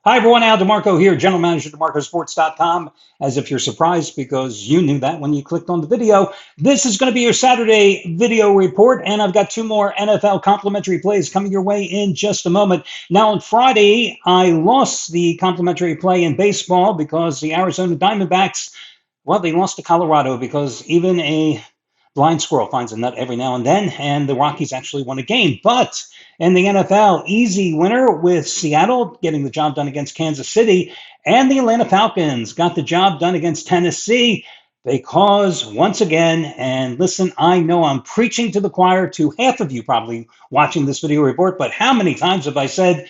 Hi, everyone. Al DeMarco here, General Manager of DeMarcoSports.com. As if you're surprised because you knew that when you clicked on the video. This is going to be your Saturday video report, and I've got two more NFL complimentary plays coming your way in just a moment. Now, on Friday, I lost the complimentary play in baseball because the Arizona Diamondbacks, well, they lost to Colorado because even a blind squirrel finds a nut every now and then, and the Rockies actually won a game. But in the NFL, easy winner with Seattle getting the job done against Kansas City, and the Atlanta Falcons got the job done against Tennessee because, once again, and listen, I know I'm preaching to the choir to half of you probably watching this video report, but how many times have I said,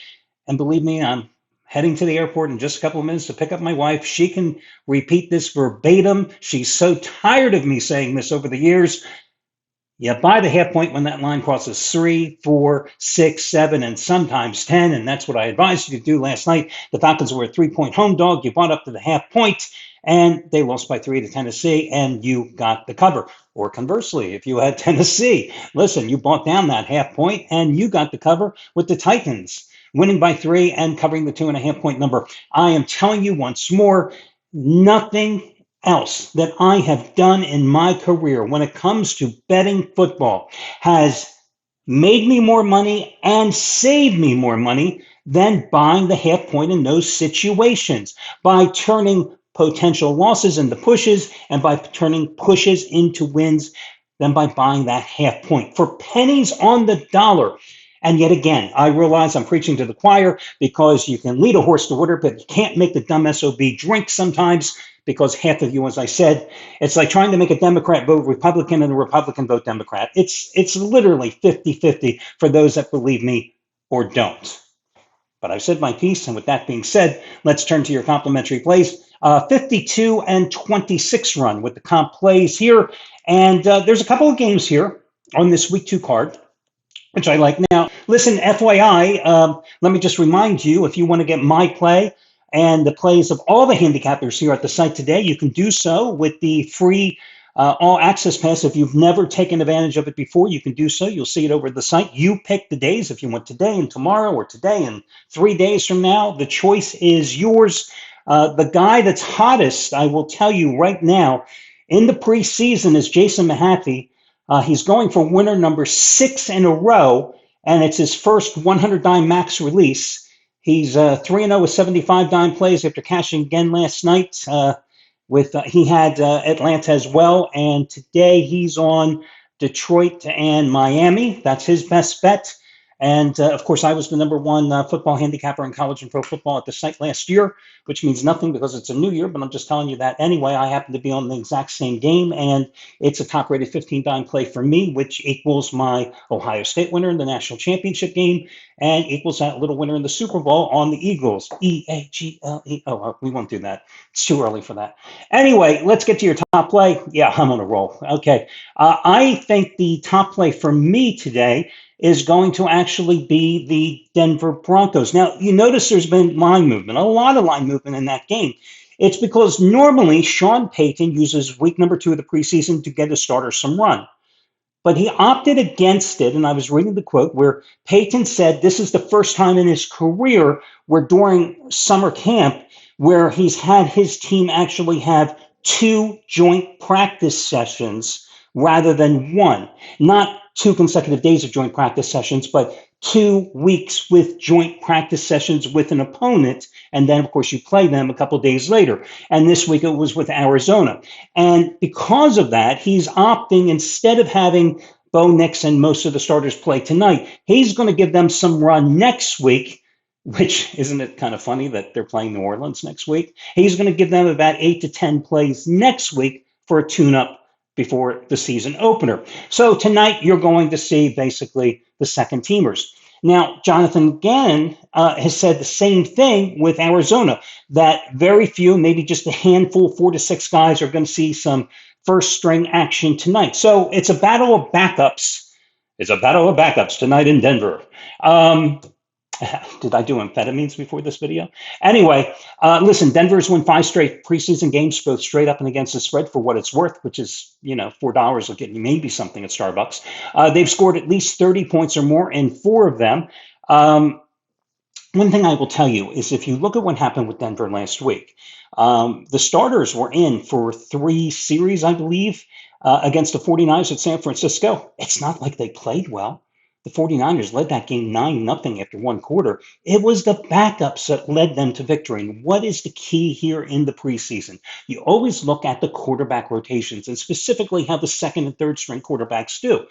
and believe me, I'm heading to the airport in just a couple of minutes to pick up my wife. She can repeat this verbatim. She's so tired of me saying this over the years. You buy the half point when that line crosses 3, 4, 6, 7, and sometimes 10, and that's what I advised you to do last night. The Falcons were a 3-point home dog. You bought up to the half point, and they lost by 3 to Tennessee, and you got the cover. Or conversely, if you had Tennessee, listen, you bought down that half point, and you got the cover with the Titans winning by 3 and covering the 2.5-point number. I am telling you once more, nothing else that I have done in my career when it comes to betting football has made me more money and saved me more money than buying the half point in those situations by turning potential losses into pushes and by turning pushes into wins than by buying that half point for pennies on the dollar. And yet again, I realize I'm preaching to the choir because you can lead a horse to water, but you can't make the dumb SOB drink sometimes because half of you, as I said, it's like trying to make a Democrat vote Republican and a Republican vote Democrat. It's literally 50-50 for those that believe me or don't. But I've said my piece, and with that being said, let's turn to your complimentary plays. 52 and 26 run with the comp plays here. And there's a couple of games here on this week 2 card, which I like. Now, listen, FYI, let me just remind you, if you want to get my play and the plays of all the handicappers here at the site today, you can do so with the free all access pass. If you've never taken advantage of it before, you can do so. You'll see it over the site. You pick the days if you want today and tomorrow or today and 3 days from now. The choice is yours. The guy that's hottest, I will tell you right now, in the preseason is Jason Mahaffey. He's going for winner number 6 in a row, and it's his first 100 dime max release. He's 3-0 with 75 dime plays after cashing again last night. He had Atlanta as well, and today he's on Detroit and Miami. That's his best bet. And of course, I was the number 1 football handicapper in college and pro football at the site last year, which means nothing because it's a new year, but I'm just telling you that anyway. I happen to be on the exact same game, and it's a top rated 15 dime play for me, which equals my Ohio State winner in the national championship game and equals that little winner in the Super Bowl on the Eagles. Eagle. Oh, we won't do that. It's too early for that. Anyway, let's get to your top play. Yeah, I'm on a roll. Okay. I think the top play for me today is going to actually be the Denver Broncos. Now, you notice there's been line movement, a lot of line movement in that game. It's because normally Sean Payton uses week number 2 of the preseason to get his starters some run. But he opted against it, and I was reading the quote where Payton said this is the first time in his career where during summer camp where he's had his team actually have 2 joint practice sessions rather than 1. Not 2 consecutive days of joint practice sessions, but 2 weeks with joint practice sessions with an opponent. And then, of course, you play them a couple of days later. And this week it was with Arizona. And because of that, he's opting, instead of having Bo Nix and most of the starters play tonight, he's going to give them some run next week, which, isn't it kind of funny that they're playing New Orleans next week? He's going to give them about 8 to 10 plays next week for a tune-up before the season opener. So tonight you're going to see basically the second teamers. Now, Jonathan Gannon has said the same thing with Arizona, that very few, maybe just a handful, 4 to 6 guys are going to see some first string action tonight. So it's a battle of backups. It's a battle of backups tonight in Denver. Did I do amphetamines before this video? Anyway, listen, Denver's won 5 straight preseason games, both straight up and against the spread for what it's worth, which is, $4 will get you maybe something at Starbucks. They've scored at least 30 points or more in 4 of them. One thing I will tell you is if you look at what happened with Denver last week, the starters were in for 3 series, I believe, against the 49ers at San Francisco. It's not like they played well. The 49ers led that game 9-0 after one quarter. It was the backups that led them to victory. And what is the key here in the preseason? You always look at the quarterback rotations and specifically how the second and third string quarterbacks do.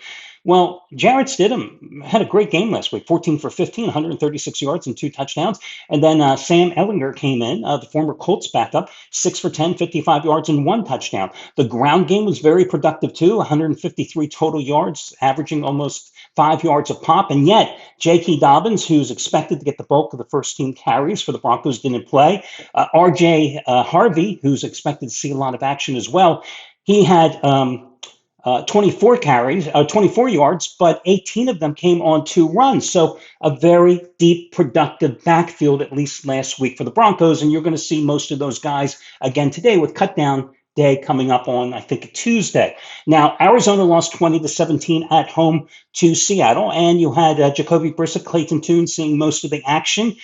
Well, Jarrett Stidham had a great game last week, 14 for 15, 136 yards and 2 touchdowns. And then Sam Ehlinger came in, the former Colts backup, 6 for 10, 55 yards and 1 touchdown. The ground game was very productive too, 153 total yards, averaging almost 5 yards a pop. And yet, J.K. Dobbins, who's expected to get the bulk of the first team carries for the Broncos, didn't play. R.J. Harvey, who's expected to see a lot of action as well, he had 24 carries, 24 yards, but 18 of them came on 2 runs. So a very deep, productive backfield, at least last week for the Broncos. And you're going to see most of those guys again today with cutdown day coming up on, I think, Tuesday. Now, Arizona lost 20-17 at home to Seattle, and you had Jacoby Brissett, Clayton Tune seeing most of the action.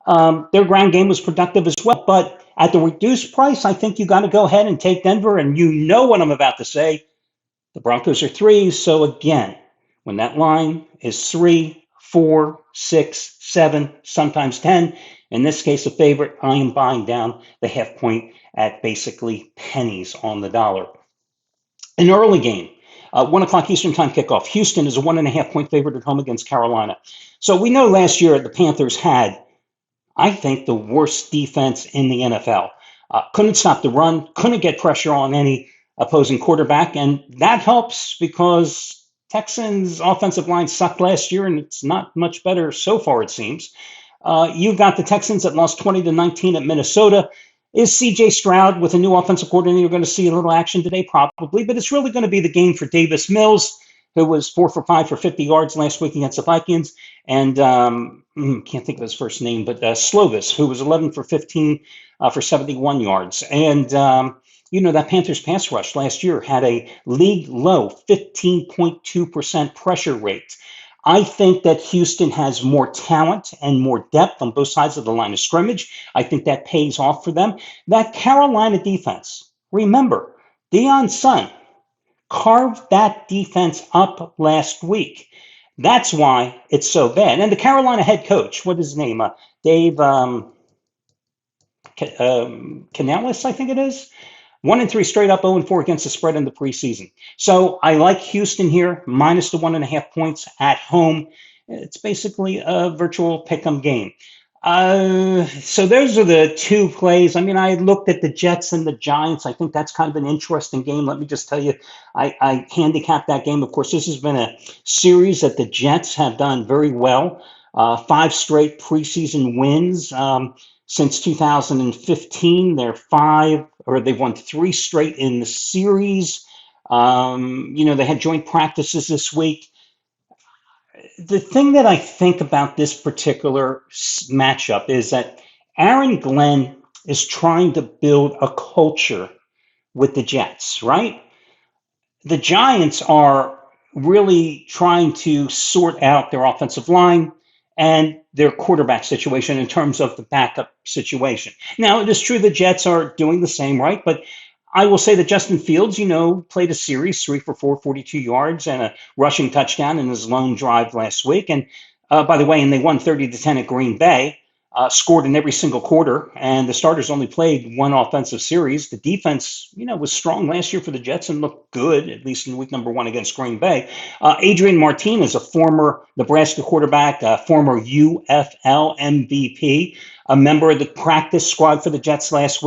Their ground game was productive as well, but at the reduced price, I think you got to go ahead and take Denver, and you know what I'm about to say. The Broncos are 3, so again, when that line is 3, 4, 6, 7, sometimes 10, in this case a favorite, I am buying down the half point at basically pennies on the dollar. An early game, 1 o'clock Eastern time kickoff. Houston is a 1.5 point favorite at home against Carolina. So we know last year the Panthers had, I think, the worst defense in the NFL. Couldn't stop the run, couldn't get pressure on any opposing quarterback, and that helps because Texans' offensive line sucked last year, and it's not much better so far, it seems. You've got the Texans that lost 20-19 at Minnesota. Is C.J. Stroud with a new offensive coordinator going to see a little action today? Probably, but it's really going to be the game for Davis Mills, who was 4 for 5 for 50 yards last week against the Vikings, and can't think of his first name, but Slovis, who was 11 for 15 for 71 yards. And that Panthers pass rush last year had a league low 15.2% pressure rate. I think that Houston has more talent and more depth on both sides of the line of scrimmage. I think that pays off for them. That Carolina defense, remember, Deion's son carved that defense up last week. That's why it's so bad. And the Carolina head coach, what is his name? Dave Canales, I think it is. 1-3 straight up, 0-4 against the spread in the preseason. So I like Houston here, minus the 1.5 points at home. It's basically a virtual pick'em game. So those are the 2 plays. I mean, I looked at the Jets and the Giants. I think that's kind of an interesting game. Let me just tell you, I handicapped that game. Of course, this has been a series that the Jets have done very well. 5 straight preseason wins. Since 2015, they've won 3 straight in the series. They had joint practices this week. The thing that I think about this particular matchup is that Aaron Glenn is trying to build a culture with the Jets, right? The Giants are really trying to sort out their offensive line and their quarterback situation in terms of the backup situation. Now, it is true the Jets are doing the same, right? But I will say that Justin Fields, played a series, 3 for 4, 42 yards, and a rushing touchdown in his lone drive last week. And by the way, and they won 30-10 at Green Bay, scored in every single quarter, and the starters only played 1 offensive series. The defense, was strong last year for the Jets and looked good, at least in week number 1 against Green Bay. Adrian Martinez, a former Nebraska quarterback, former UFL MVP, a member of the practice squad for the Jets last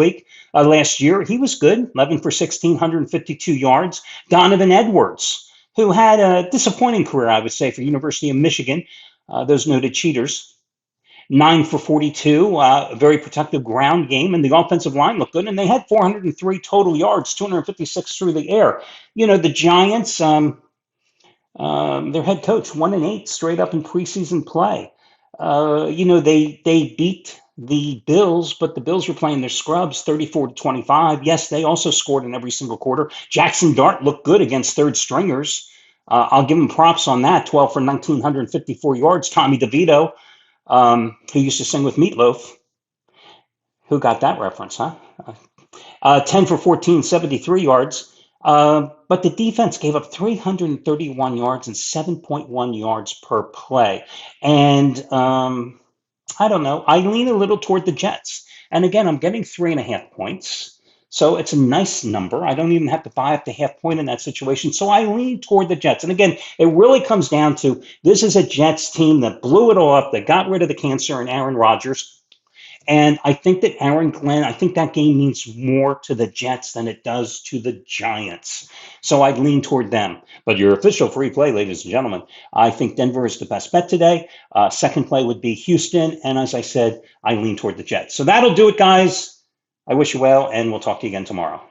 year. He was good, 11 for 16, 152 yards. Donovan Edwards, who had a disappointing career, I would say, for University of Michigan, those noted cheaters. 9 for 42, a very protective ground game, and the offensive line looked good, and they had 403 total yards, 256 through the air. The Giants, their head coach, 1-8 straight up in preseason play. They beat the Bills, but the Bills were playing their scrubs 34-25. Yes, they also scored in every single quarter. Jackson Dart looked good against third stringers. I'll give him props on that, 12 for 19, 154 yards. Tommy DeVito, who used to sing with Meatloaf. Who got that reference, huh? 10 for 14, 73 yards. But the defense gave up 331 yards and 7.1 yards per play. And I don't know. I lean a little toward the Jets. And again, I'm getting 3.5 points. So it's a nice number. I don't even have to buy up the half point in that situation. So I lean toward the Jets. And again, it really comes down to this is a Jets team that blew it off, that got rid of the cancer in Aaron Rodgers. And I think that Aaron Glenn, I think that game means more to the Jets than it does to the Giants. So I'd lean toward them. But your official free play, ladies and gentlemen, I think Denver is the best bet today. Second play would be Houston. And as I said, I lean toward the Jets. So that'll do it, guys. I wish you well, and we'll talk to you again tomorrow.